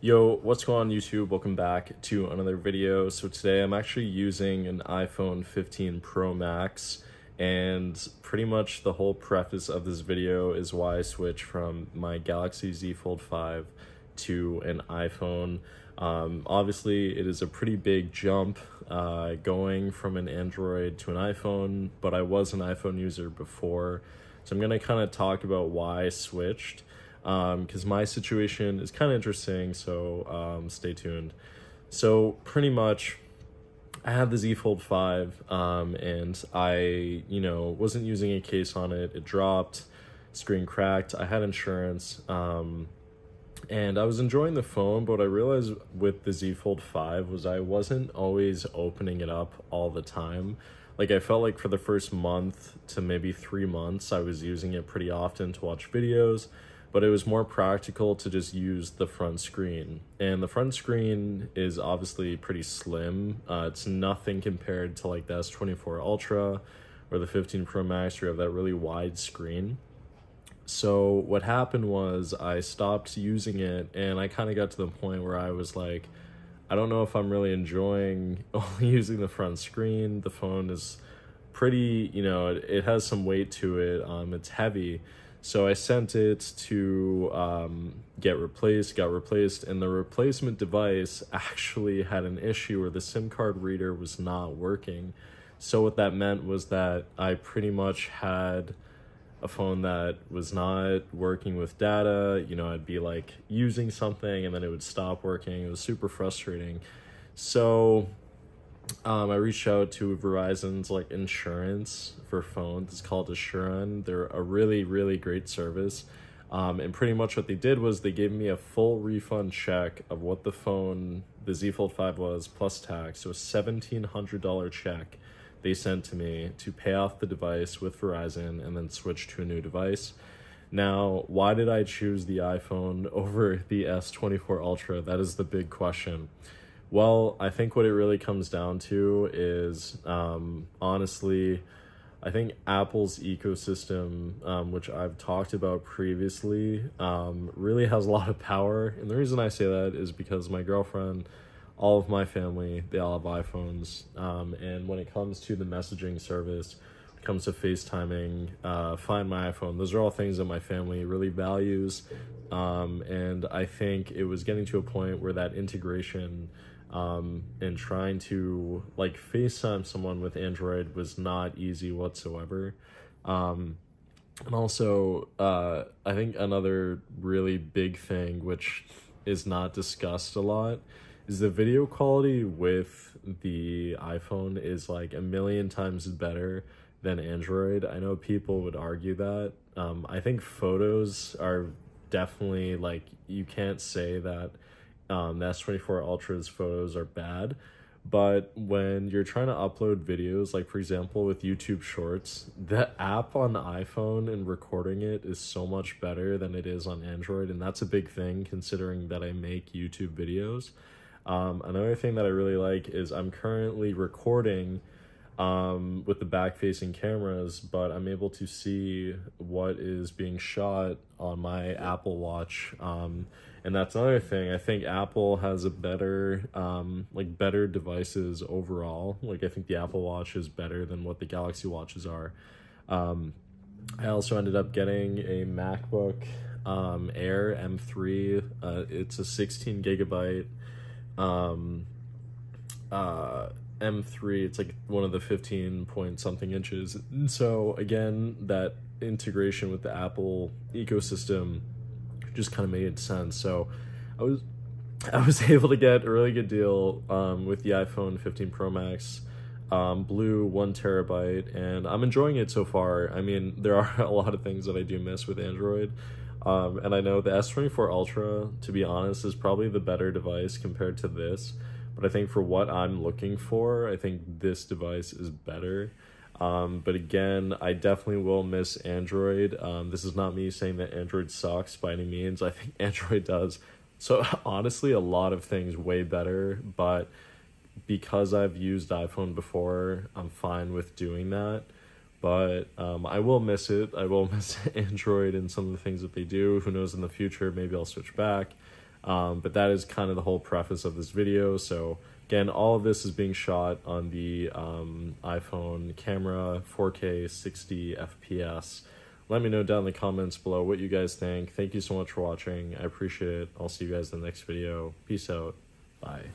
Yo, what's going on YouTube? Welcome back to another video. So today I'm actually using an iPhone 15 Pro Max, and pretty much the whole preface of this video is why I switched from my Galaxy Z Fold 5 to an iPhone. Obviously it is a pretty big jump going from an Android to an iPhone, but I was an iPhone user before. So I'm gonna kind of talk about why I switched. Because my situation is kind of interesting, so stay tuned. So pretty much I had the Z Fold 5 and I wasn't using a case on it. It dropped, screen cracked. I had insurance and I was enjoying the phone, but what I realized with the Z Fold 5 was I wasn't always opening it up all the time. Like, I felt like for the first month to maybe 3 months I was using it pretty often to watch videos, but it was more practical to just use the front screen. And the front screen is obviously pretty slim. It's nothing compared to like the S24 Ultra or the 15 Pro Max, where you have that really wide screen. So what happened was I stopped using it, and I kind of got to the point where I was like, I don't know if I'm really enjoying only using the front screen. The phone is pretty, it has some weight to it. It's heavy. So I sent it to got replaced, and the replacement device actually had an issue where the SIM card reader was not working. So what that meant was that I pretty much had a phone that was not working with data. I'd be like using something and then it would stop working. It was super frustrating. So I reached out to Verizon's like insurance for phones. It's called Assuran. They're a really, really great service. And pretty much what they did was they gave me a full refund check of what the Z Fold 5 was, plus tax. So a $1,700 check they sent to me to pay off the device with Verizon and then switch to a new device. Now, why did I choose the iPhone over the S24 Ultra? That is the big question. Well, I think what it really comes down to is, honestly, I think Apple's ecosystem, which I've talked about previously, really has a lot of power. And the reason I say that is because my girlfriend, all of my family, they all have iPhones. And when it comes to the messaging service, when it comes to FaceTiming, Find My iPhone, those are all things that my family really values. And I think it was getting to a point where that integration and trying to like FaceTime someone with Android was not easy whatsoever. And also, I think another really big thing, which is not discussed a lot, is the video quality with the iPhone is like 1,000,000 times better than Android. I know people would argue that. I think photos are definitely, like, you can't say that the S24 Ultra's photos are bad, but when you're trying to upload videos, like for example with YouTube Shorts, the app on the iPhone and recording it is so much better than it is on Android, and that's a big thing considering that I make YouTube videos. Another thing that I really like is I'm currently recording with the back-facing cameras, but I'm able to see what is being shot on my Apple Watch. And that's another thing. I think Apple has a better devices overall. Like, I think the Apple Watch is better than what the Galaxy Watches are. I also ended up getting a MacBook Air M3. It's a 16 gigabyte M3. It's like one of the 15 point something inches. And so again, that integration with the Apple ecosystem just kind of made sense. So I was able to get a really good deal with the iPhone 15 Pro Max, blue 1 terabyte, and I'm enjoying it so far. I mean, there are a lot of things that I do miss with Android. And I know the S24 Ultra, to be honest, is probably the better device compared to this. But I think for what I'm looking for, I think this device is better. But again, I definitely will miss Android. This is not me saying that Android sucks by any means. I think Android does, so honestly, a lot of things way better. But because I've used iPhone before, I'm fine with doing that. But I will miss it. I will miss Android and some of the things that they do. Who knows, in the future, maybe I'll switch back. But that is kind of the whole preface of this video. So again, all of this is being shot on the iPhone camera, 4K 60 FPS. Let me know down in the comments below what you guys think. Thank you so much for watching. I appreciate it. I'll see you guys in the next video. Peace out. Bye.